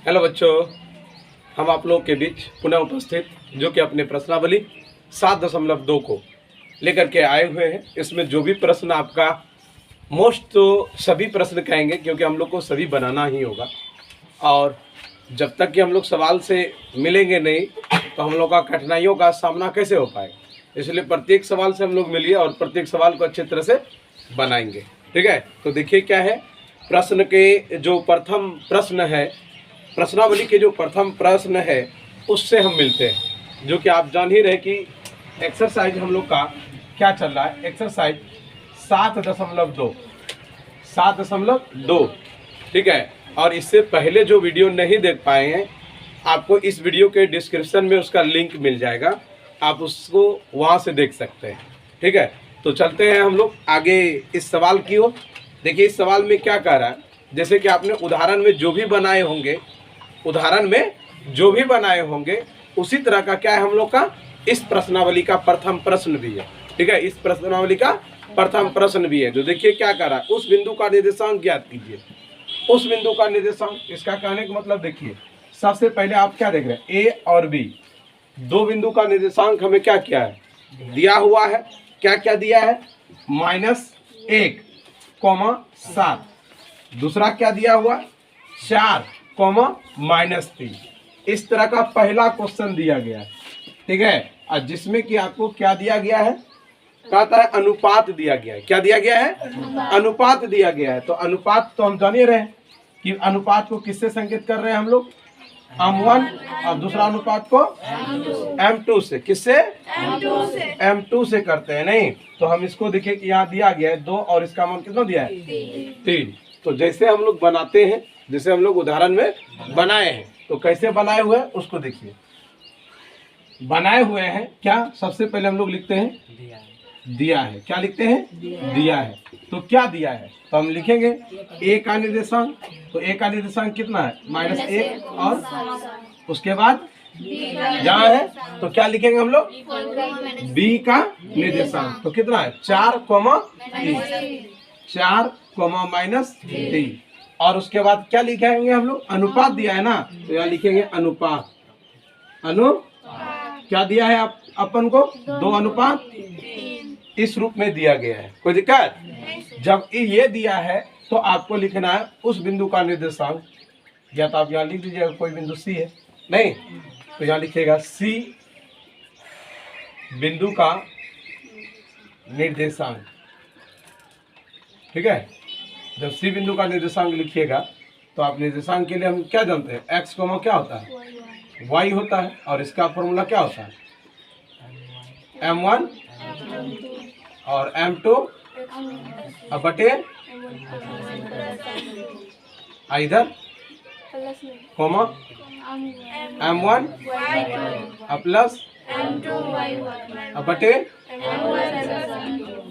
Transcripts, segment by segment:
Hello बच्चों, हम आप लोगों के बीच पुनः उपस्थित जो कि अपने प्रश्नावली 7.2 को लेकर के आए हुए हैं। इसमें जो भी प्रश्न आपका मोस्ट तो सभी प्रश्न कहेंगे, क्योंकि हम लोग को सभी बनाना ही होगा। और जब तक कि हम लोग सवाल से मिलेंगे नहीं तो हम लोग का कठिनाइयों का सामना कैसे हो पाएगा। इसलिए प्रत्येक सवाल से हम लोग मिलिए और प्रत्येक सवाल को अच्छी तरह से बनाएंगे। ठीक है, तो देखिए क्या है। प्रश्न के जो प्रथम प्रश्न है, प्रश्नावली के जो प्रथम प्रश्न है उससे हम मिलते हैं, जो कि आप जान ही रहे कि एक्सरसाइज हम लोग का क्या चल रहा है। एक्सरसाइज 7.2। ठीक है, और इससे पहले जो वीडियो नहीं देख पाए हैं, आपको इस वीडियो के डिस्क्रिप्शन में उसका लिंक मिल जाएगा, आप उसको वहाँ से देख सकते हैं। ठीक है, तो चलते हैं हम लोग आगे इस सवाल की ओर। देखिए इस सवाल में क्या कह रहा है, जैसे कि आपने उदाहरण में जो भी बनाए होंगे उसी तरह का क्या है हम लोग का इस प्रश्नावली का प्रथम प्रश्न भी है। ठीक है, इस प्रश्नावली का प्रथम प्रश्न भी है, जो देखिए क्या कर रहा है। उस बिंदु का निर्देशांक ज्ञात कीजिए। उस बिंदु का निर्देशांक, इसका कहने का मतलब देखिए, सबसे पहले आप क्या देख रहे हैं, ए और बी दो बिंदु का निर्देशांक हमें क्या किया है, दिया हुआ है। क्या क्या दिया है, -1,7। दूसरा क्या दिया हुआ, 4,-3। इस तरह का पहला क्वेश्चन दिया गया है। ठीक है, और जिसमें कि आपको क्या दिया गया है, कहता है अनुपात दिया गया है। क्या दिया गया है, अनुपात दिया गया है। तो अनुपात तो हम जान ही रहे हैं कि अनुपात को किससे संकेत कर रहे हैं हम लोग, M1, और दूसरा अनुपात को M2 से। किससे, M2 से करते हैं। नहीं तो हम इसको देखिए कि यहाँ दिया गया है 2 और इसका मान कितना दिया है, 3। तो जैसे हम लोग बनाते हैं, जैसे हम लोग उदाहरण में बनाए हैं, तो कैसे बनाए हुए हैं उसको देखिए। बनाए हुए हैं क्या, सबसे पहले हम लोग लिखते हैं दिया है। क्या लिखते हैं, दिया है। तो क्या दिया है, तो हम लिखेंगे ए का निर्देशांक। तो ए का निर्देशांक कितना है, -1, और उसके बाद जहाँ है तो क्या लिखेंगे हम लोग, बी का निर्देशांक। तो कितना है, 4,-3। और उसके बाद क्या लिखेंगे हम लोग, अनुपात दिया है ना, तो यहाँ लिखेंगे अनुपात। क्या दिया है आप अपन को, 2:3 इस रूप में दिया गया है। कोई दिक्कत, जब ये दिया है तो आपको लिखना है उस बिंदु का निर्देशांक। या तो आप यहाँ लिख दीजिएगा, कोई बिंदु सी है, नहीं तो यहाँ लिखिएगा सी बिंदु का निर्देशांक। ठीक है, जब सी बिंदु का निर्देशांक लिखिएगा तो आप निर्देशांक के लिए हम क्या जानते हैं, एक्स कोमा क्या होता है, वाई होता है। और इसका फॉर्मूला क्या होता है, M1 और M2 बटे इधर कोमा M1 प्लस बटे,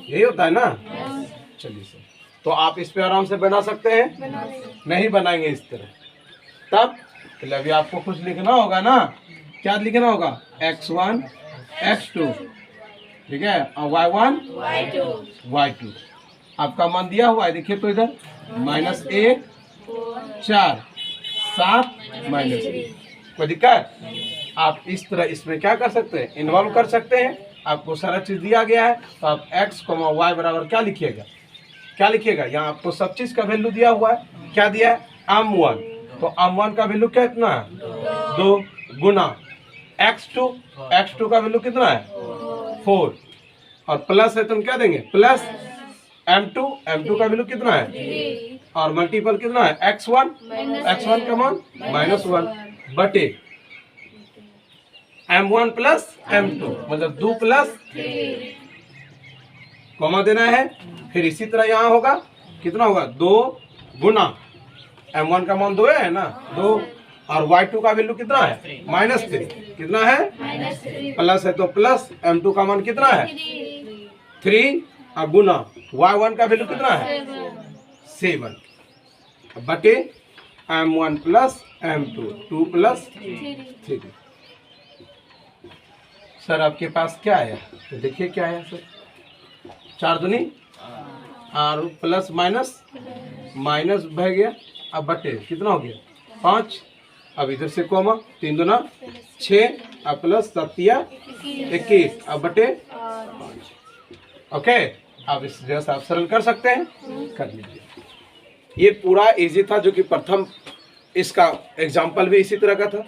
यही होता है ना। चलिए सर, तो आप इस पे आराम से बना सकते हैं, नहीं बनाएंगे इस तरह। तब तो अभी आपको कुछ लिखना होगा ना, क्या लिखना होगा, x1 x2, ठीक है, और y1 y2। आपका मान दिया हुआ है, देखिए तो इधर -1, 4, 7 -3। कोई दिक्कत, आप इस तरह इसमें क्या कर सकते हैं, इन्वॉल्व कर सकते हैं। आपको सारा चीज दिया गया है, तो आप x, y बराबर क्या लिखिएगा, यहाँ आपको सब चीज का वैल्यू दिया हुआ है। क्या दिया है, M1, तो M1 का वैल्यू कितना है, 2 गुना x2 का वैल्यू कितना है, 4, और प्लस है तो हम क्या देंगे, प्लस M2 का वैल्यू कितना है, और मल्टीपल कितना है, x1 का मान -1 बटे M1 प्लस M2, मतलब 2 प्लस कॉमा देना है। फिर इसी तरह यहाँ होगा, कितना होगा, 2 गुना M1 का मान 2 है ना, 2, और y2 का वैल्यू कितना है, -3। कितना है, प्लस है तो प्लस, M2 का मान कितना है, 3, और गुना y1 का वैल्यू कितना है, 7 बटे M1 plus M2, 2 plus 3। Sir आपके पास क्या आया, तो देखिए क्या आया सर, 4 दूनी और प्लस माइनस बह गया, अब बटे कितना हो गया, 5, अब इधर से कॉमा, 3 दूना 6 अब प्लस 7 21 अब बटे 5। ओके, अब इस जैसा आप सरल कर सकते हैं, कर लीजिए। ये पूरा इजी था, जो कि प्रथम इसका एग्जाम्पल भी इसी तरह का था।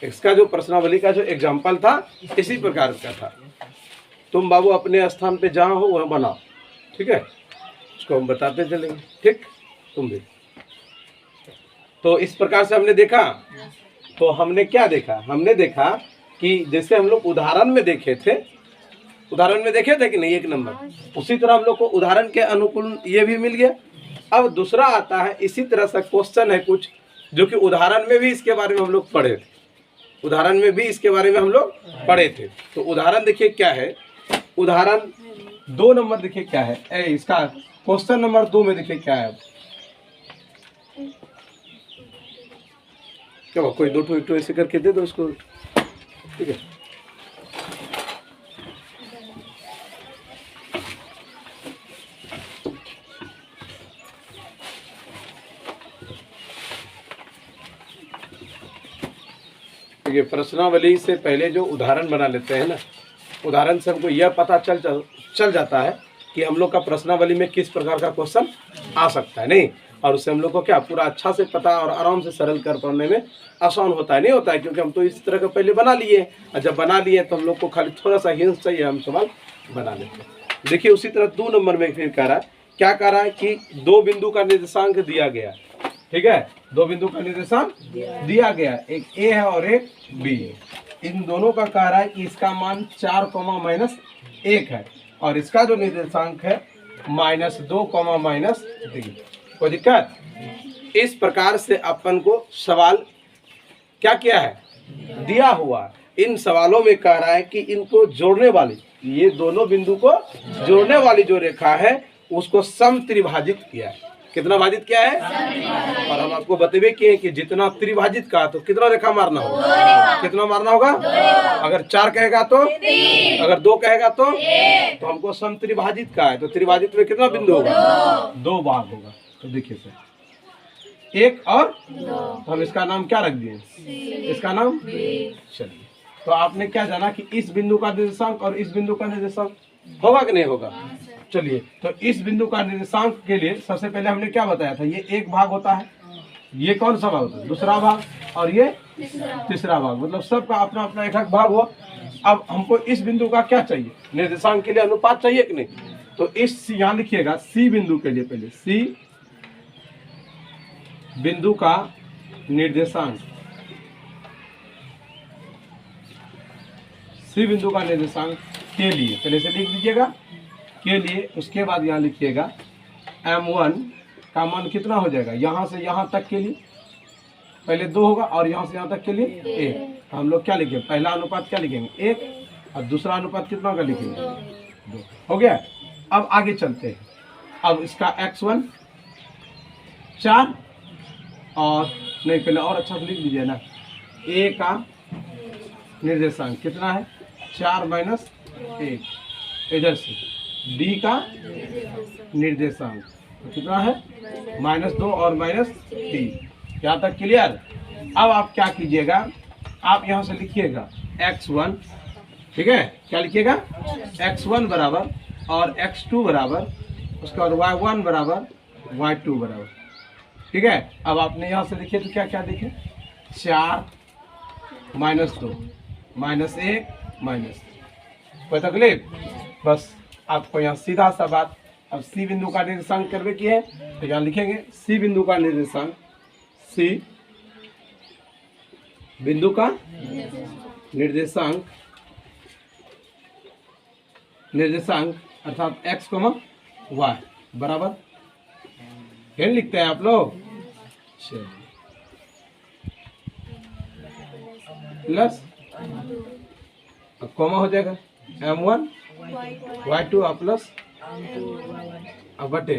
इसका जो प्रश्नावली का जो एग्जाम्पल था इसी प्रकार का था। तुम बाबू अपने स्थान पे जहाँ हो वहाँ बनाओ, ठीक है, उसको हम बताते चलेंगे, ठीक, तुम भी। तो इस प्रकार से हमने देखा, तो हमने क्या देखा, हमने देखा कि जैसे हम लोग उदाहरण में देखे थे, उदाहरण में देखे थे कि नहीं 1 नंबर, उसी तरह हम लोग को उदाहरण के अनुकूल ये भी मिल गया। अब दूसरा आता है, इसी तरह से क्वेश्चन है कुछ, जो कि उदाहरण में भी इसके बारे में हम लोग पढ़े थे, उदाहरण में भी इसके बारे में हम लोग पढ़े थे। तो उदाहरण देखिए क्या है, उदाहरण 2 नंबर देखिए क्या है, इसका क्वेश्चन नंबर 2 में देखिए क्या है। क्या कोई 2 एक ऐसे करके दे दो उसको, ठीक है। ये प्रश्नावली से पहले जो उदाहरण बना लेते हैं ना, उदाहरण से हमको यह पता चल जाता है कि हम लोग का प्रश्नावली में किस प्रकार का क्वेश्चन आ सकता है, नहीं, और उससे हम लोग को क्या पूरा अच्छा से पता और आराम से सरल कर पाने में आसान होता है, नहीं होता है, क्योंकि हम तो इस तरह का पहले बना लिए, और जब बना लिए तो हम लोग को खाली थोड़ा सा हिंट चाहिए, हम सवाल बना लेते हैं। देखिए उसी तरह 2 नंबर में फिर कह रहा है, क्या कह रहा है कि 2 बिंदु का निर्देशांक दिया गया, ठीक है, 2 बिंदु का निर्देशांक दिया गया, एक ए है और एक बी है। इन दोनों का कह रहा है कि इसका मान 4,-1 है, और इसका जो निर्देशांक है -2,-3। कोई दिक्कत? इस प्रकार से अपन को सवाल क्या किया है, दिया हुआ। इन सवालों में कह रहा है कि इनको जोड़ने वाली, ये दोनों बिंदु को जोड़ने वाली जो रेखा है उसको समत्रिभाजित किया है। कितना भाजित किया है? और हम आपको बतेबे किए कि जितना त्रिभाजित का तो कितना रेखा मारना होगा, कितना मारना होगा, अगर 4 कहेगा तो 3, अगर 2 कहेगा तो 1, तो हमको समत्रिभाजित का है, तो त्रिभाजित में कितना बिंदु होगा, 2 भाग होगा। तो देखिए सर 1 और 2, तो हम इसका नाम क्या रख दिए, इसका नाम, चलिए। तो आपने क्या जाना कि इस बिंदु का निर्देशांक और इस बिंदु का निर्देशांक होगा कि नहीं होगा। चलिए, तो इस बिंदु का निर्देशांक के लिए सबसे पहले हमने क्या बताया था, ये 1 भाग होता है, ये कौन सा भाग होता है, दूसरा भाग, और ये तीसरा भाग, मतलब सबका अपना अपना एक भाग हुआ। अब हमको इस बिंदु का क्या चाहिए, निर्देशांक के लिए अनुपात चाहिए कि नहीं, तो इस यहाँ लिखिएगा सी बिंदु के लिए, पहले सी बिंदु का निर्देशांक, सी बिंदु का निर्देशांक के लिए पहले से लिख दीजिएगा के लिए। उसके बाद यहाँ लिखिएगा m1 का मान कितना हो जाएगा, यहाँ से यहाँ तक के लिए पहले 2 होगा, और यहाँ से यहाँ तक के लिए 1। हम लोग क्या लिखेंगे, पहला अनुपात क्या लिखेंगे 1, और दूसरा अनुपात कितना का लिखेंगे 2। हो गया। अब आगे चलते हैं। अब इसका x1 4, और नहीं पहले और अच्छा से लिख दीजिए ना, a का निर्देशांक कितना है 4-1, इधर से डी का निर्देशांक कितना है -2 और -3। यहाँ तक क्लियर। अब आप क्या कीजिएगा, आप यहाँ से लिखिएगा x1, ठीक है, क्या लिखिएगा x1 बराबर और x2 बराबर, उसके बाद y1 बराबर y2 बराबर, ठीक है। अब आपने यहाँ से देखिए तो क्या क्या देखे, 4 -2 -1 कोई तकलीफ, बस आपको यहाँ सीधा सा बात। अब सी बिंदु का निर्देशांक करवे की है, तो यहाँ लिखेंगे सी बिंदु का निर्देशांक, सी बिंदु का निर्देशांक, निर्देशांक अर्थात x, y बराबर क्या लिखते हैं आप लोग, प्लस कॉमा हो जाएगा m1 y2 प्लस अब बटे,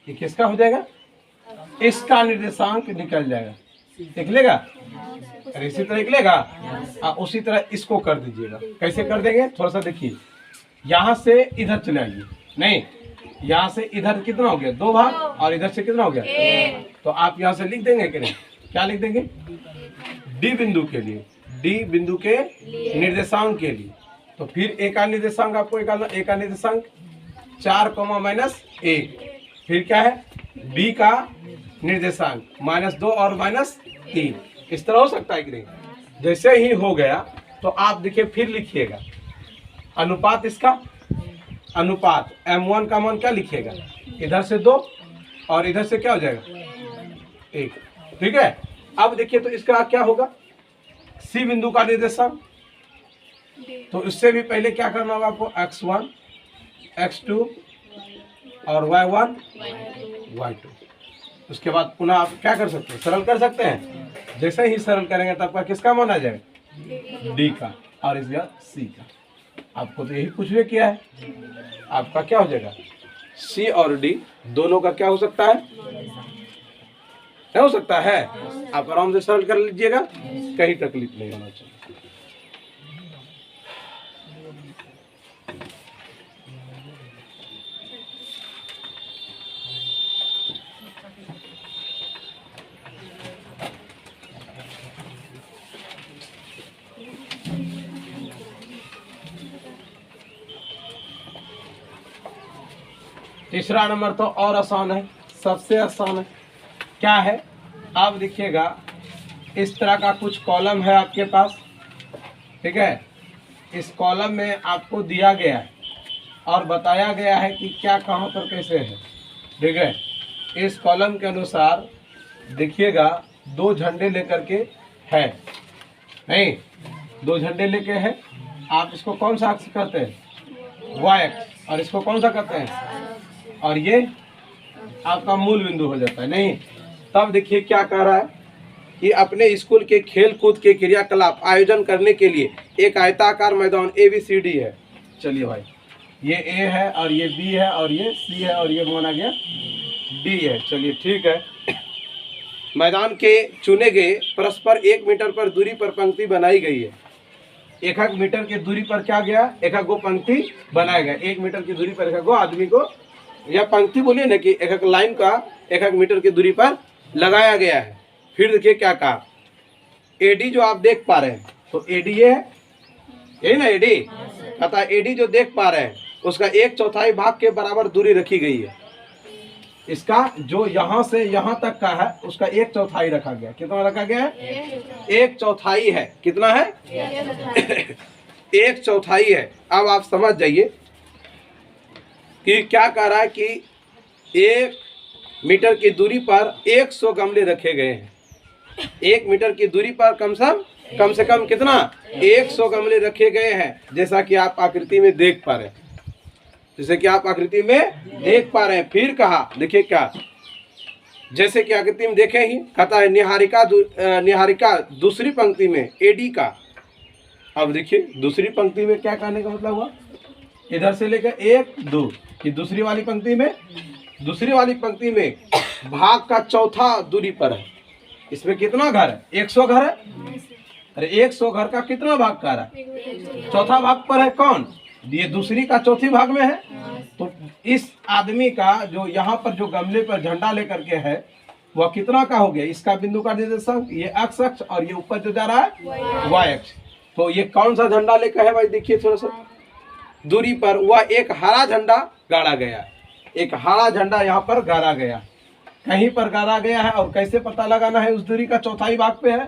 ये किसका हो जाएगा, इसका निर्देशांक निकल जाएगा, निकलेगा, इसी तरह निकलेगा। उसी तरह इसको कर दीजिएगा। कैसे कर देंगे, थोड़ा सा देखिए, यहाँ से इधर चले आइए, नहीं यहाँ से इधर कितना हो गया 2 भाग और इधर से कितना हो गया 1। तो आप यहाँ से लिख देंगे कि नहीं, क्या लिख देंगे, डी बिंदु के लिए, डी बिंदु के निर्देशांक के लिए। तो फिर एक का निर्देशांक आपको निकालना, एक का निर्देशांक 4, -1, फिर क्या है बी का निर्देशांक -2 और -3। इस तरह हो सकता है कि नहीं। जैसे ही हो गया तो आप देखिए फिर लिखिएगा अनुपात, इसका अनुपात M1 का मान क्या लिखिएगा, इधर से 2 और इधर से क्या हो जाएगा 1। ठीक है। अब देखिए तो इसका क्या होगा, सी बिंदु का निर्देशांक। तो इससे भी पहले क्या करना होगा आपको, x1 x2 और y1 y2। उसके बाद पुनः आप क्या कर सकते हैं, सरल कर सकते हैं। जैसे ही सरल करेंगे तब का किसका मान आ जाएगा, डी का, और इसका सी का। आपको तो यही पूछवे किया है, आपका क्या हो जाएगा सी और डी दोनों का क्या हो सकता है, क्या हो सकता है। आप आराम से सरल कर लीजिएगा, कहीं तकलीफ नहीं होना चाहिए। तीसरा नंबर तो और आसान है, सबसे आसान है। क्या है, आप देखिएगा इस तरह का कुछ कॉलम है आपके पास, ठीक है। इस कॉलम में आपको दिया गया है और बताया गया है कि क्या कहाँ पर कैसे है, ठीक है। इस कॉलम के अनुसार देखिएगा 2 झंडे लेकर के है, नहीं 2 झंडे लेके है। आप इसको कौन सा अक्ष कहते हैं, वाई अक्ष, और इसको कौन सा कहते हैं, और ये आपका मूल बिंदु हो जाता है, नहीं। तब देखिए क्या कह रहा है कि अपने स्कूल के खेल कूद के क्रियाकलाप आयोजन करने के लिए एक आयताकार मैदान ABCD है। चलिए भाई, ये A है और ये B है और ये C है और ये माना गया D है। चलिए ठीक है। मैदान के चुने गए परस्पर 1 मीटर पर दूरी पर पंक्ति बनाई गई है। 1 मीटर की दूरी पर क्या गया, 1 गो पंक्ति बनाया गया। 1 मीटर की दूरी पर 1 गो आदमी को, या पंक्ति बोलिए ना कि 1 लाइन का 1 मीटर की दूरी पर लगाया गया है। फिर देखिए क्या कहा, AD जो आप देख पा रहे हैं, तो AD ये है, यही ना AD, कहता है AD जो देख पा रहे हैं उसका 1/4 भाग के बराबर दूरी रखी गई है। इसका जो यहाँ से यहाँ तक का है उसका 1/4 रखा गया। कितना रखा गया है, 1/4 है। कितना है, 1/4 है। अब आप समझ जाइए कि क्या कह रहा है कि 1 मीटर की दूरी पर 100 गमले रखे गए हैं। 1 मीटर की दूरी पर कम से कम कितना, 100 गमले रखे गए हैं, जैसा कि आप आकृति में देख पा रहे हैं, जैसे कि आप आकृति में देख पा रहे हैं। फिर कहा, देखिए क्या, जैसे कि आकृति में देखे ही, कहता है निहारिका दूसरी पंक्ति में AD का। अब देखिए दूसरी पंक्ति में क्या कहने का मतलब हुआ, इधर से लेकर 1 2 कि दूसरी वाली पंक्ति में भाग का चौथा दूरी पर है। इसमें कितना घर है, 100 घर है। अरे 100 घर का कितना भाग कर रहा है, चौथा भाग पर है। कौन, ये दूसरी का चौथी भाग में है। तो इस आदमी का जो यहाँ पर जो गमले पर झंडा लेकर के है वह कितना का हो गया, इसका बिंदु का निर्देशांक ये x अक्ष और ये ऊपर जो जा रहा है y अक्ष। तो ये कौन सा झंडा लेकर है भाई, देखिए थोड़ा सा दूरी पर वह एक हरा झंडा गाड़ा गया, एक हरा झंडा यहाँ पर गाड़ा गया, कहीं पर गाड़ा गया है। और कैसे पता लगाना है, उस दूरी का चौथाई भाग पे है,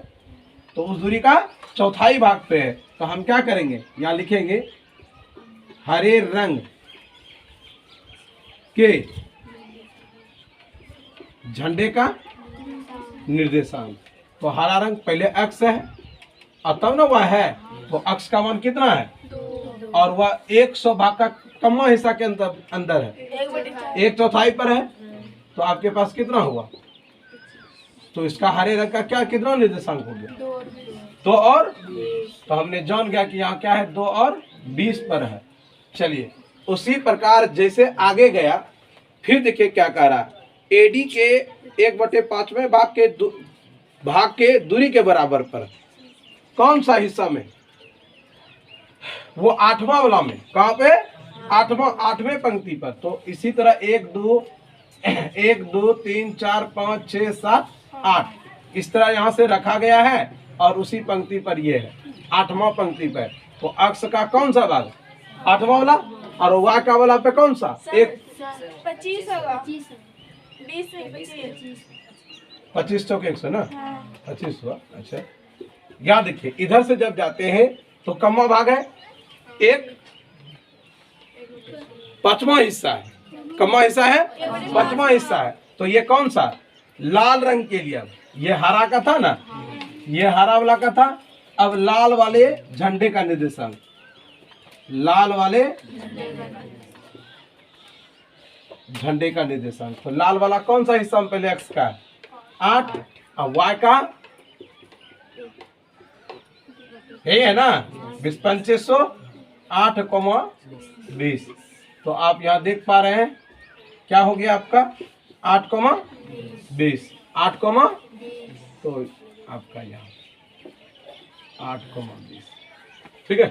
तो उस दूरी का चौथाई भाग पे है। तो हम क्या करेंगे, यहाँ लिखेंगे हरे रंग के झंडे का निर्देशांक। तो हरा रंग पहले अक्ष है और तब ना वह है, तो अक्ष का मान कितना है, और वह 100 भाग का कम हिस्सा के अंदर है, 1/4 पर है। तो आपके पास कितना हुआ, तो इसका हरे रंग का क्या कितना निर्देशांक हो गया, 2 और, तो हमने जान गया कि यहाँ क्या है 2 और 20 पर है। चलिए उसी प्रकार जैसे आगे गया, फिर देखिए क्या कह रहा है, AD के 1/5वें भाग के दूरी के बराबर पर कौन सा हिस्सा में, वो 8वां वाला में, कहाँ पे आठवें पंक्ति पर। तो इसी तरह 1 2 3 4 5 6 7 8 इस तरह यहाँ से रखा गया है और उसी पंक्ति पर ये है 8वां पंक्ति पर। तो अक्ष का कौन सा भाग 8वां वाला और वाय का वाला पे कौन सा 25 होगा 25 चौक 100 ना 25 हुआ। अच्छा यहाँ देखिए इधर से जब जाते हैं तो कम्मा भाग है एक 5वां हिस्सा है। कम्मा हिस्सा है 5वां हिस्सा है। तो ये कौन सा लाल रंग के लिए, अब ये हरा का था ना, ये हरा वाला का था। अब लाल वाले झंडे का निर्देशांक, लाल वाले झंडे का निर्देशांक। तो लाल वाला कौन सा हिस्सा में पहले एक्स का है 8 और वाई का यही है ना 20 2500 8,20। तो आप यहाँ देख पा रहे हैं क्या हो गया आपका 8,20 8, तो आपका यहाँ 8,20 ठीक है।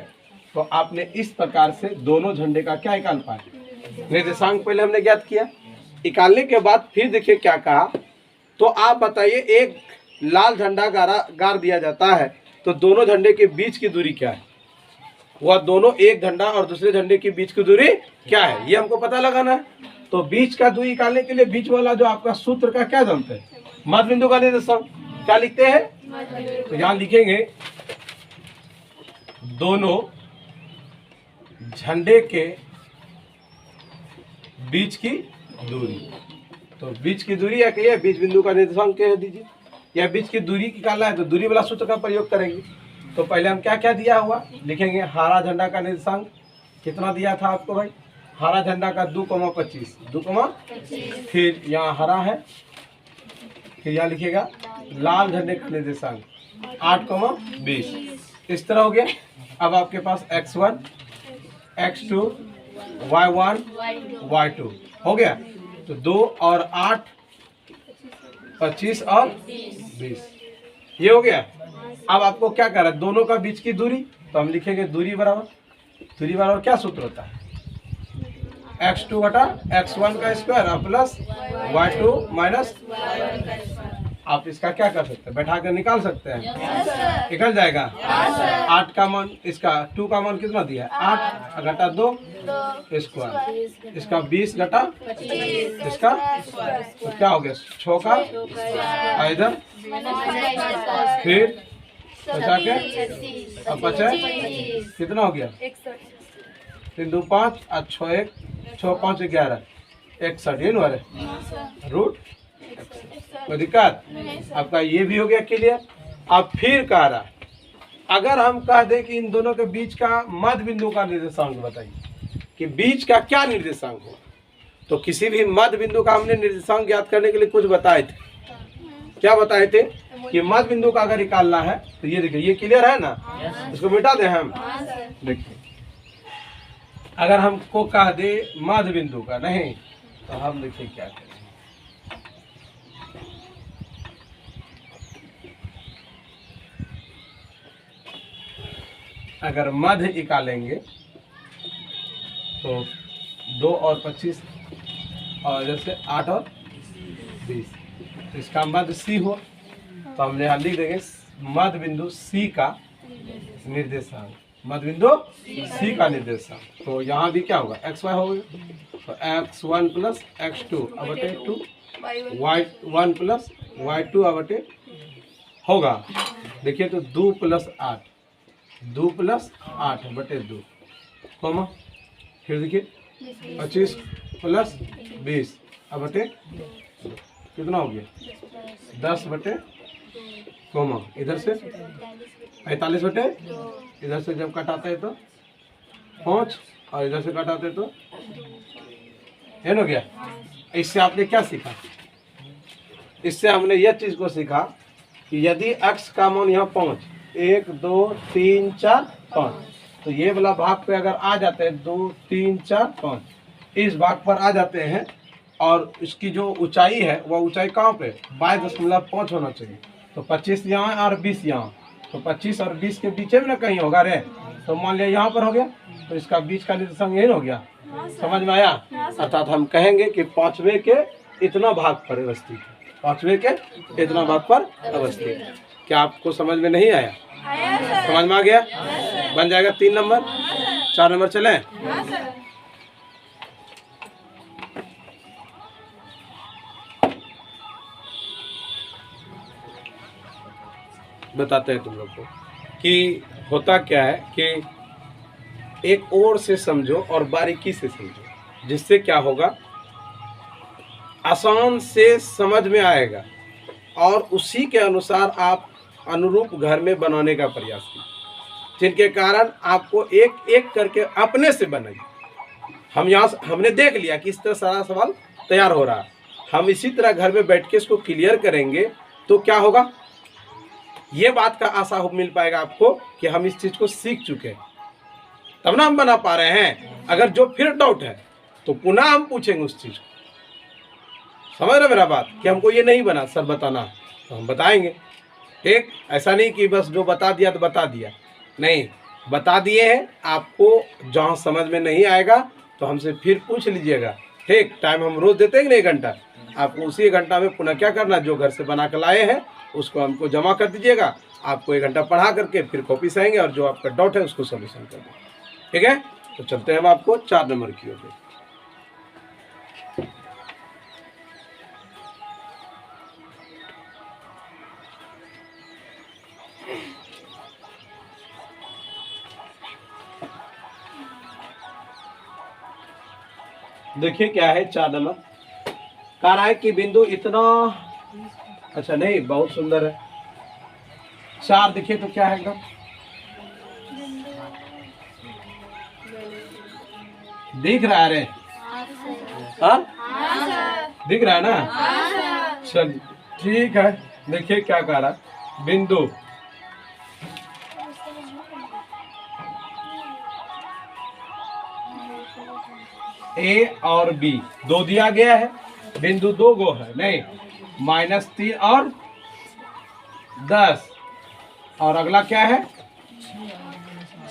तो आपने इस प्रकार से दोनों झंडे का क्या निकाल पाए निर्देशांक पहले हमने ज्ञात किया। निकालने के बाद फिर देखिए क्या कहा। तो आप बताइए एक लाल झंडा गाड़ दिया जाता है तो दोनों झंडे के बीच की दूरी क्या है, वह दोनों एक झंडा और दूसरे झंडे के बीच की दूरी क्या है ये हमको पता लगाना है। तो बीच का दूरी निकालने के लिए बीच वाला जो आपका सूत्र का क्या जानते हैं मध्य बिंदु का निर्देशांक क्या लिखते हैं। तो यहाँ लिखेंगे दोनों झंडे के बीच की दूरी। तो बीच की दूरी या कहिए बीच बिंदु का निर्देशांक कह दीजिए, या बीच की दूरी निकालना है तो दूरी वाला सूत्र का प्रयोग करेंगे। तो पहले हम क्या क्या दिया हुआ लिखेंगे। हरा झंडा का निर्देशांक कितना दिया था आपको भाई, हरा झंडा का 2,25 2, फिर यहाँ हरा है, फिर यहाँ लिखेगा लाल झंडे का निर्देशांक 8,20 इस तरह हो गया। अब आपके पास x1 x2 y1 y2 हो गया। तो 2 और 8 25 और 20 ये हो गया। अब आपको क्या कर रहा है दोनों का बीच की दूरी, तो हम लिखेंगे दूरी बराबर क्या सूत्र होता है x2 बटा x1 का स्क्वायर प्लस y2 माइनस। आप इसका क्या कर सकते हैं बैठा कर निकाल सकते हैं निकल जाएगा। 8 का मान इसका 2 का मान कितना दिया 8 घटा 2 स्क्वायर, इसका 20 घटा इसका तो क्या हो गया 6 का इधर, फिर बचा के अब बचा कितना हो गया 3 2 5 और 6 1 6 5 11 61 ये नो रूट। कोई दिक्कत आपका ये भी हो गया क्लियर। अब फिर कह रहा अगर हम कह दें कि इन दोनों के बीच का मध्य बिंदु का निर्देशांक बताइए कि बीच का क्या निर्देशांक हो। तो किसी भी मध्य बिंदु का हमने निर्देशांक ज्ञात करने के लिए कुछ बताए थे। क्या बताए थे कि मध्य बिंदु का अगर निकालना है तो ये देखिए ये क्लियर है ना, इसको मिटा दें हम। देखिए अगर हमको कह दे मध्य बिंदु का नहीं तो हम देखिए क्या करें। अगर मध्य निकालेंगे तो 2 और 25 और जैसे 8 और 20 तो इसका मध्य C हुआ। तो हमने यहाँ लिख देंगे मध्य बिंदु C का निर्देशांक, मध्य बिंदु C का निर्देशांक। तो यहाँ भी क्या होगा XY होगा। तो x1 प्लस x2 बटे 2 y1 प्लस y2 बटे होगा। देखिए तो 2 प्लस 8 2 प्लस 8 बटे 2 कॉमा, फिर देखिए 25 प्लस 20 बटे कितना हो गया 10 बटे कॉमा, इधर से 45 बटे इधर से जब कटाते हैं तो 5 और इधर से कटाते तो है ना गया। इससे आपने क्या सीखा, इससे हमने यह चीज को सीखा कि यदि x का मान यहाँ 5 1 2 3 4 5 तो ये वाला भाग पे अगर आ जाते हैं 2 3 4 5 इस भाग पर आ जाते हैं और इसकी जो ऊंचाई है वह ऊंचाई कहाँ पे 22.5 होना चाहिए। तो 25 यहाँ और 20 यहाँ, तो 25 और 20 के बीच में ना कहीं होगा रे। तो मान लिया यहाँ पर हो गया तो इसका बीच का निर्देशांक यही हो गया समझ में आया? अर्थात हम कहेंगे कि पांचवे के इतना भाग पर अवस्थित है, पांचवे के इतना भाग पर अवस्थित है। क्या आपको समझ में नहीं आया? समझ में आ गया? बन जाएगा 3 नंबर। 4 नंबर चलें। बताते हैं तुम लोग को कि होता क्या है कि एक और से समझो और बारीकी से समझो, जिससे क्या होगा, आसान से समझ में आएगा और उसी के अनुसार आप अनुरूप घर में बनाने का प्रयास कीजिए, जिनके कारण आपको एक एक करके अपने से बनेगी। हम यहाँ हमने देख लिया कि इस तरह सारा सवाल तैयार हो रहा है। हम इसी तरह घर में बैठ के इसको क्लियर करेंगे तो क्या होगा, ये बात का आशा मिल पाएगा आपको कि हम इस चीज़ को सीख चुके हैं, तब ना हम बना पा रहे हैं। अगर जो फिर डाउट है तो पुनः हम पूछेंगे उस चीज़ को। समझ रहे मेरा बात कि हमको ये नहीं बना सर बताना, तो हम बताएंगे। ठीक, ऐसा नहीं कि बस जो बता दिया तो बता दिया, नहीं, बता दिए हैं। आपको जहाँ समझ में नहीं आएगा तो हमसे फिर पूछ लीजिएगा। ठीक, टाइम हम रोज़ देते हैं 1 घंटा, आपको उसी 1 घंटा में पुनः क्या करना, जो घर से बना कर लाए हैं उसको हमको जमा कर दीजिएगा। आपको 1 घंटा पढ़ा करके फिर कॉपी से आएंगे और जो आपका डाउट है उसको सॉल्यूशन कर देंगे। ठीक है, तो चलते हैं हम आपको 4 नंबर की ओर। देखिए क्या है 4 नंबर, कह रहा है कि बिंदु इतना, अच्छा नहीं, बहुत सुंदर है 4। देखिए तो क्या है एकदम, दिख रहा है रे? हाँ, दिख रहा है ना? चल ठीक है। देखिए क्या कह रहा है, बिंदु ए और बी 2 दिया गया है, बिंदु 2 गो है, नहीं, -3 और 10, और अगला क्या है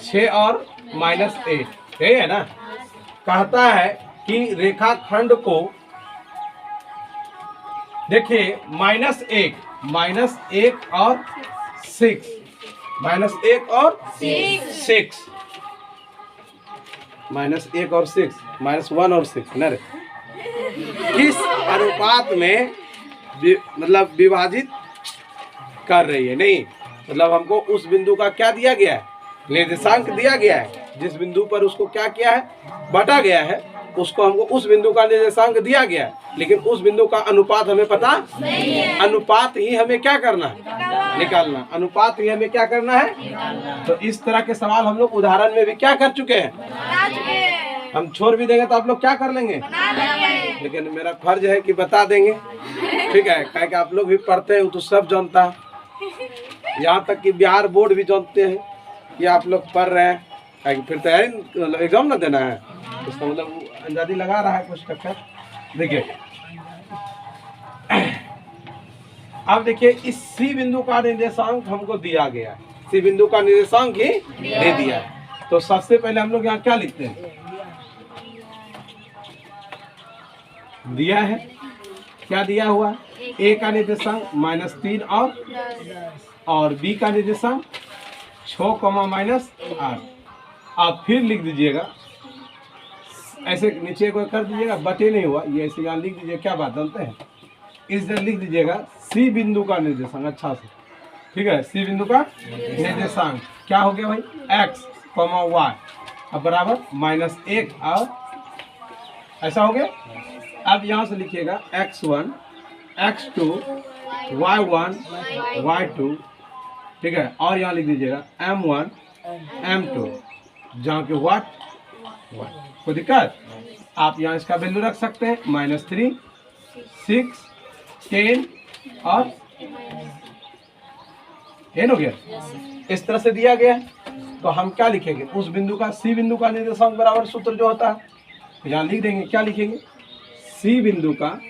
6 और -8, यही है ना? कहता है कि रेखाखंड को देखिए -1 और 6, -1 और 6, -1 और 6, -1 और 6 ना रे, किस अनुपात में मतलब विभाजित कर रही है? नहीं, मतलब हमको उस बिंदु का क्या दिया गया है, निर्देशांक दिया गया है। जिस बिंदु पर उसको क्या किया है, बांटा गया है, उसको हमको उस बिंदु का निर्देशांक दिया गया है, लेकिन उस बिंदु का अनुपात हमें पता नहीं है। अनुपात ही हमें क्या करना है, निकालना। अनुपात ही हमें क्या करना है। तो इस तरह के सवाल हम लोग उदाहरण में भी क्या कर चुके हैं। हम छोड़ भी देंगे तो आप लोग क्या कर लेंगे, लेकिन मेरा फर्ज है कि बता देंगे। ठीक है, क्या कि आप लोग भी पढ़ते हैं तो सब जानता है, यहाँ तक कि बिहार बोर्ड भी जानते हैं कि आप लोग पढ़ रहे हैं। फिर तैयारी एग्जाम ना देना है, उसका मतलब अंदाजी लगा रहा है कुछ टक्कर। देखिए अब देखिए, इस सी बिंदु का निर्देशांक हमको दिया गया है, सी बिंदु का निर्देशांक ही दे दिया है। तो सबसे पहले हम लोग यहाँ क्या लिखते हैं, दिया है, क्या दिया हुआ है, ए का निर्देशांक -3 और बी का निर्देशांक 6, -8। आप फिर लिख दीजिएगा, ऐसे नीचे को कर दीजिएगा, बटे नहीं हुआ, ये ऐसे यहाँ लिख दीजिए। क्या बात जानते हैं, इस तरह लिख दीजिएगा सी बिंदु का निर्देशांक अच्छा से। ठीक है, सी बिंदु का निर्देशांक क्या हो गया भाई, x, y, अब बराबर -1 और ऐसा हो गया। अब यहाँ से लिखिएगा x1, x2, y1, y2। ठीक है, और यहाँ लिख दीजिएगा m1, m2, जहाँ के वाट, कोई दिक्कत। आप यहाँ इसका वैल्यू रख सकते हैं, -3, 6, 10 और 10 हो गया। इस तरह से दिया गया है। तो हम क्या लिखेंगे, उस बिंदु का, सी बिंदु का निर्देशांक बराबर सूत्र जो होता है, तो यहाँ लिख देंगे। क्या लिखेंगे, सी बिंदु का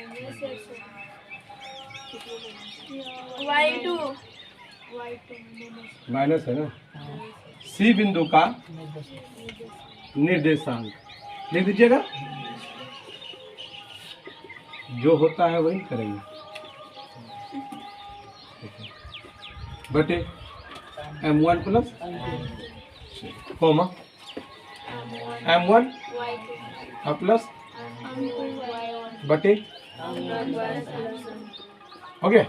माइनस है ना, सी बिंदु का निर्देशांक लिख दीजिएगा, जो होता है वही करेंगे। बटे m1 plus coma m1 plus बटे हो गया।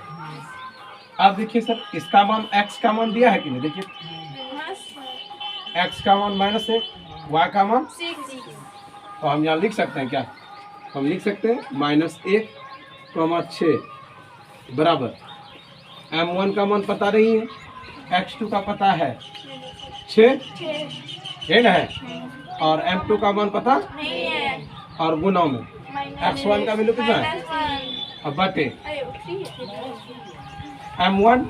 आप देखिए सर, इसका मान x का मान दिया है कि नहीं, देखिए x का मान -1, y का मान, तो हम यहाँ लिख सकते हैं क्या, हम लिख सकते हैं -1,6 बराबर m1 का मान पता नहीं है, x2 का पता है 6 है ना है, और m2 का मान पता नहीं है, और गुना में x1 का वैल्यू कितना है, अब बटे m1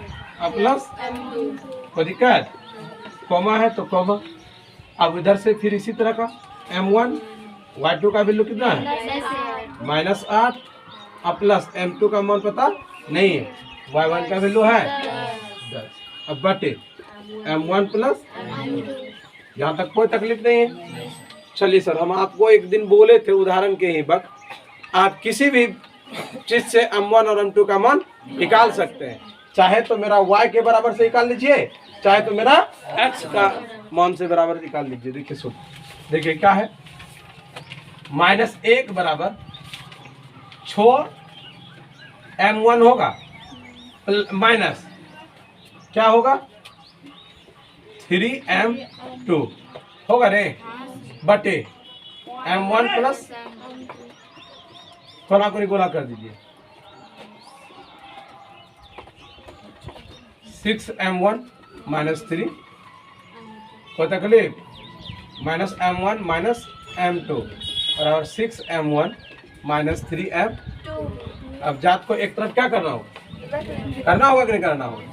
प्लस, कोई दिक्कत, कॉमा है तो कॉमा। अब इधर से फिर इसी तरह का m1 y2 का वैल्यू कितना है -8 प्लस m2 का मान पता नहीं है, y1 का वैल्यू है 10, अब बटे m1 प्लस, यहाँ तक कोई तकलीफ नहीं है। चलिए सर, हम आपको एक दिन बोले थे उदाहरण के ही वक्त, आप किसी भी चीज से m1 और m2 का मान निकाल सकते हैं, चाहे तो मेरा y के बराबर से निकाल लीजिए, चाहे तो मेरा x का मान से बराबर निकाल लीजिए। देखिए सुन, देखिए क्या है, -1 बराबर छोड़ m1 होगा माइनस क्या होगा 3m2 होगा रे, बटे m1 प्लस, कोना को गुना कर दीजिए 6m1 -3, कोई तकलीफ, -m1 -m2 बराबर 6m1 -3m। अब जात को एक तरफ क्या करना होगा कि नहीं करना होगा।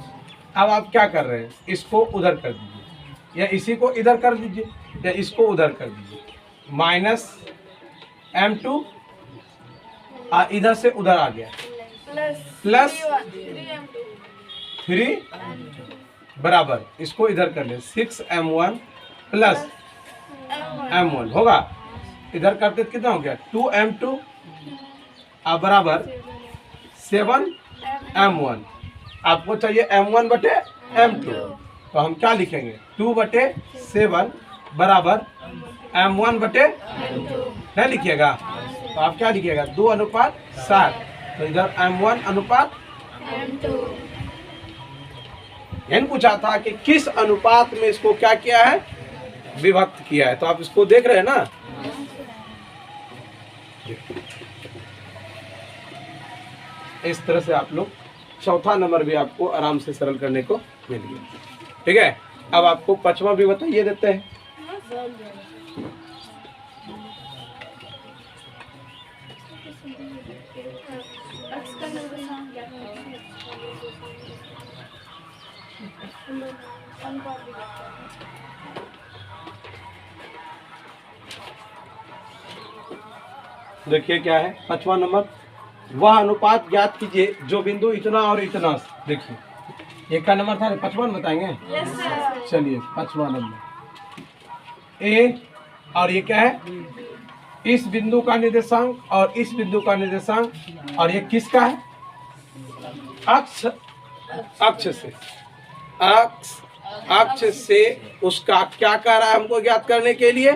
अब आप क्या कर रहे हैं, इसको उधर कर दीजिए, या इसी को इधर कर दीजिए, या इसको उधर कर दीजिए, -m2 इधर से उधर आ गया प्लस 3 बराबर, इसको इधर कर ले 6m1 प्लस m1 होगा, इधर करते कितना हो गया 2m2 बराबर 7m1। आपको चाहिए m1 बटे m2, तो हम क्या लिखेंगे 2 बटे 7 बराबर m1 बटे नहीं लिखिएगा, तो आप क्या लिखिएगा 2:7, तो इधर m1 अनुपात यही पूछा था कि किस अनुपात में इसको क्या किया है, विभक्त किया है, तो आप इसको देख रहे हैं ना। इस तरह से आप लोग चौथा नंबर भी आपको आराम से सरल करने को मिल गया। ठीक है, अब आपको पांचवा भी बताइए देते हैं। देखिए क्या है पांचवा नंबर, वह अनुपात ज्ञात कीजिए जो बिंदु इतना और इतना, देखिए एक का नंबर था, पांचवा बताएंगे। चलिए पांचवा नंबर ए, और ये क्या है, इस बिंदु का निर्देशांक और इस बिंदु का निर्देशांक, और ये किसका है, अक्ष, अक्ष से, अक्ष से उसका क्या कह रहा है हमको ज्ञात करने के लिए,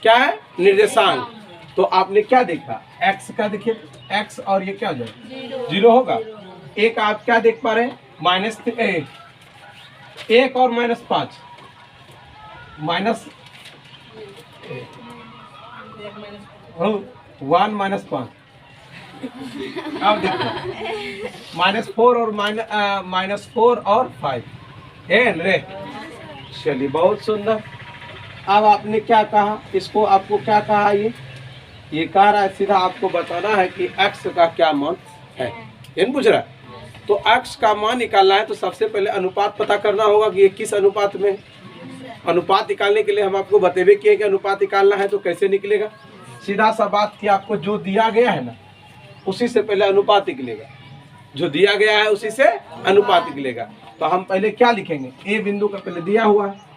क्या है निर्देशांक। तो आपने क्या देखा, x का देखिए, x और ये क्या हो जाएगा 0 होगा। एक आप क्या देख पा रहे हैं -1 और -5, -1 -5, अब देखो -4 और -4 और 5 है रे। चलिए बहुत सुंदर। अब आपने क्या कहा, इसको आपको क्या कहा, ये कह रहा है सीधा आपको बताना है कि x का क्या मान है, ये पूछ रहा है। तो x का मान निकालना है तो सबसे पहले अनुपात पता करना होगा कि ये किस अनुपात में। अनुपात निकालने के लिए हम आपको बतेबे किए कि अनुपात निकालना है तो कैसे निकलेगा। सीधा सा बात कि आपको जो दिया गया है ना उसी से पहले अनुपात निकलेगा, जो दिया गया है उसी से अनुपात निकलेगा। तो हम पहले क्या लिखेंगे, ए बिंदु का पहले दिया हुआ है,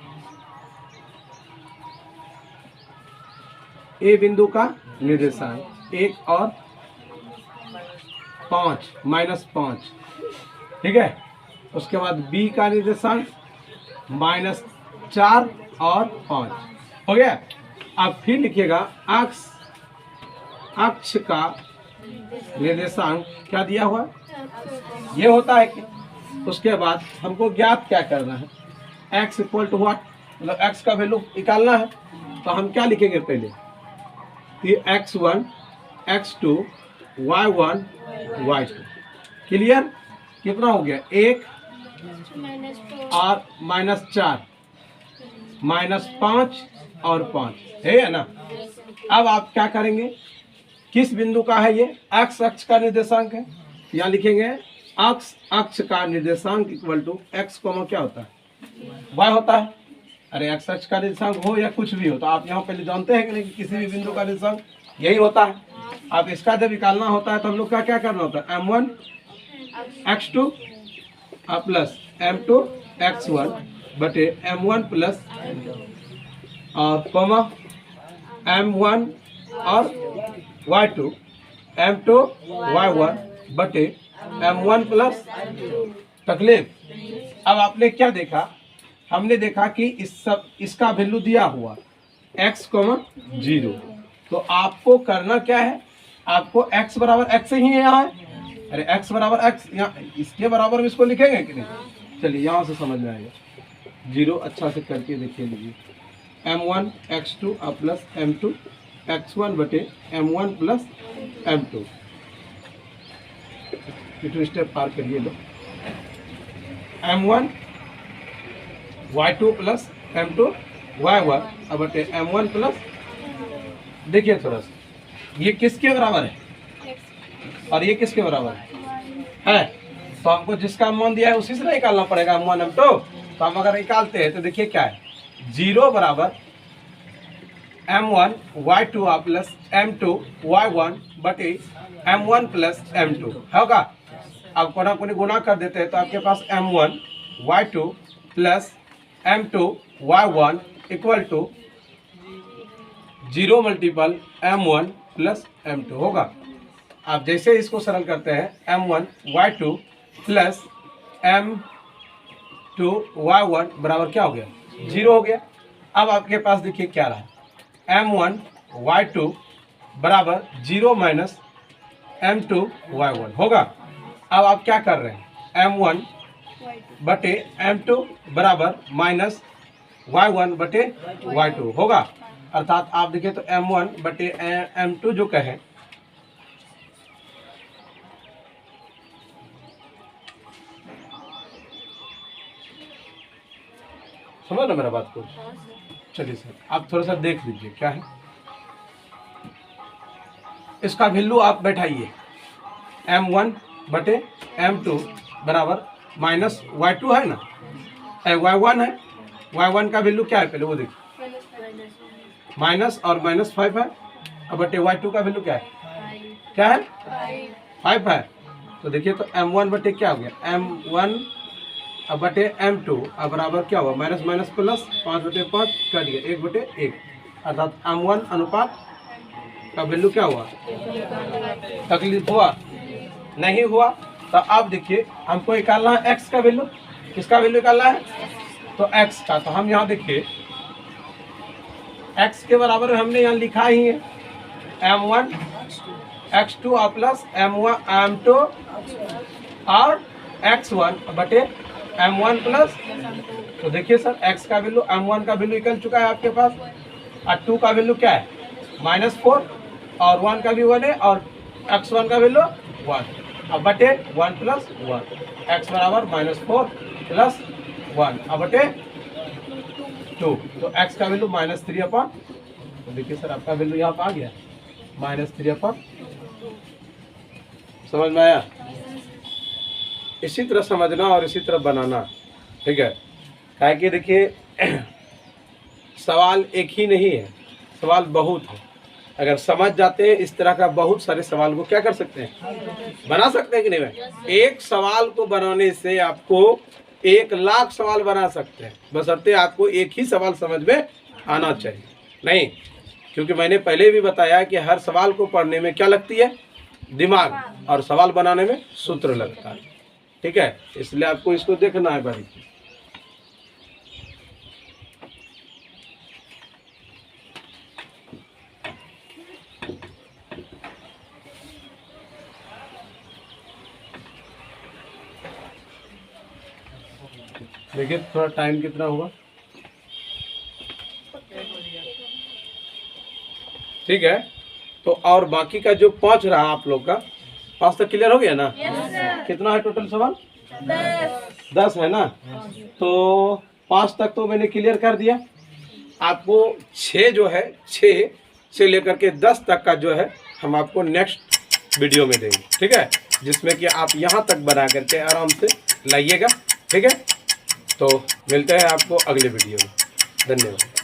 ए बिंदु का निर्देशांक 1 और 5 -5, ठीक है। उसके बाद बी का निर्देशांक -4 और 5 हो गया। अब फिर लिखिएगा अक्ष का निर्देशांक क्या दिया हुआ ये होता है कि उसके बाद हमको ज्ञात क्या करना है, x इक्वल टू व्हाट, मतलब x का वैल्यू निकालना है। तो हम क्या लिखेंगे पहले, x1 x2 y1 y2, clear. कितना हो गया 1 और -4 -5 और 5 है ना। अब आप क्या करेंगे, किस बिंदु का है ये, x अक्ष का निर्देशांक है। यहाँ लिखेंगे अक्ष का निर्देशांक इक्वल टू x क्या होता है y होता है। अरे x अक्ष का निर्देशांक हो या कुछ भी हो, तो आप यहाँ पहले जानते हैं कि नहीं कि किसी भी बिंदु का निर्देशांक यही होता है। अब इसका जब निकालना होता है तो हम लोग का क्या करना होता है, m1 x2 plus m2 x1 बटे m1 प्लस और कॉमा m1 और y2 m2 y1 बटे m1 प्लस तकलीफ। अब आपने क्या देखा, हमने देखा कि इसका वैल्यू दिया हुआ x, 0। तो आपको करना क्या है, आपको x बराबर x ही यहाँ है। अरे x बराबर x, यहाँ इसके बराबर में इसको लिखेंगे कि नहीं। चलिए यहाँ से समझ में आएगा, 0 अच्छा से करके देखिए लीजिए, m1 x2 plus m2 x1 बटे m1 प्लस m2, स्टेप पार करिए लो, m1 y2 plus m2 y1 बटे m1 प्लस, देखिए थोड़ा सा ये किसके बराबर है और ये किसके बराबर है। तो हमको जिसका मान दिया है उसी से निकालना पड़ेगा m1 m2। तो हम अगर निकालते हैं तो देखिए क्या है, 0 बराबर m1 y2 plus m2 y1 बटे m1 प्लस m2 होगा। अब कोना कोनी गुना कर देते हैं तो आपके पास m1 y2 plus m2 y1 equal to 0 multiple m1 plus m2 होगा। आप जैसे इसको सरल करते हैं m1 y2 plus m2 y1 बराबर क्या हो गया, 0 हो गया। अब आपके पास देखिए क्या रहा, m1 y2 बराबर 0 माइनस m2 y1 होगा। अब आप क्या कर रहे हैं, m1 बटे m2 बराबर माइनस y1 बटे y2 होगा। अर्थात आप देखिए तो m1 बटे m2 जो कहें, समझ ना मेरा बात को। चलिए सर आप थोड़ा सा देख लीजिए क्या है, इसका वैल्यू आप बैठाइए, m1 बटे m2 बराबर माइनस y2 है ना, y1 है, y1 का वैल्यू क्या है पहले वो देखिए, माइनस और -5 है। अब बटे y2 का वैल्यू क्या है 5 है। तो देखिए तो m1 बटे क्या हो गया, m1 अब बटे m2 अब बराबर क्या हुआ, माइनस माइनस प्लस 5 बटे 5 कट गया 1 बटे 1, अर्थात m1 अनुपात का वैल्यू क्या हुआ, तकलीफ हुआ नहीं हुआ। तो अब देखिए हमको निकालना है x का वैल्यू, किसका वैल्यू निकालना है, तो x का। तो हम यहाँ देखिए x के बराबर हमने यहाँ लिखा ही है m1 x2 प्लस m2 और x1 बटे m1 प्लस। तो देखिए सर x का वैल्यू m1 का वैल्यू निकल चुका है आपके पास, और 2 का वैल्यू क्या है -4 और 1 का भी 1 है और x1 का वैल्यू 1। अब बटे 1 प्लस 1, x बराबर -4 प्लस 1 अब बटे 2। तो x का वैल्यू -3 तो देखिए सर आपका वैल्यू यहाँ पर आ गया -3। समझ में आया। इसी तरह समझना और इसी तरह बनाना, ठीक है। काहे कि देखिए सवाल एक ही नहीं है, सवाल बहुत है। अगर समझ जाते हैं इस तरह का बहुत सारे सवाल को क्या कर सकते हैं, बना सकते हैं कि नहीं भाई। एक सवाल को बनाने से आपको 1 लाख सवाल बना सकते हैं, बशर्ते आपको एक ही सवाल समझ में आना चाहिए। नहीं क्योंकि मैंने पहले भी बताया कि हर सवाल को पढ़ने में क्या लगती है, दिमाग, और सवाल बनाने में सूत्र लगता है। ठीक है, इसलिए आपको इसको देखना है बारीकी। देखिए थोड़ा टाइम कितना हुआ। ठीक है, तो और बाकी का जो 5 रहा आप लोग का, 5 तक क्लियर हो गया ना? कितना है टोटल सवाल? 10 है ना? तो 5 तक तो मैंने क्लियर कर दिया। आपको 6 जो है, 6 से लेकर के 10 तक का जो है हम आपको नेक्स्ट वीडियो में देंगे। ठीक है, जिसमें कि आप यहाँ तक बना करके आराम से लाइएगा। ठीक है, तो मिलते हैं आपको अगले वीडियो में। धन्यवाद।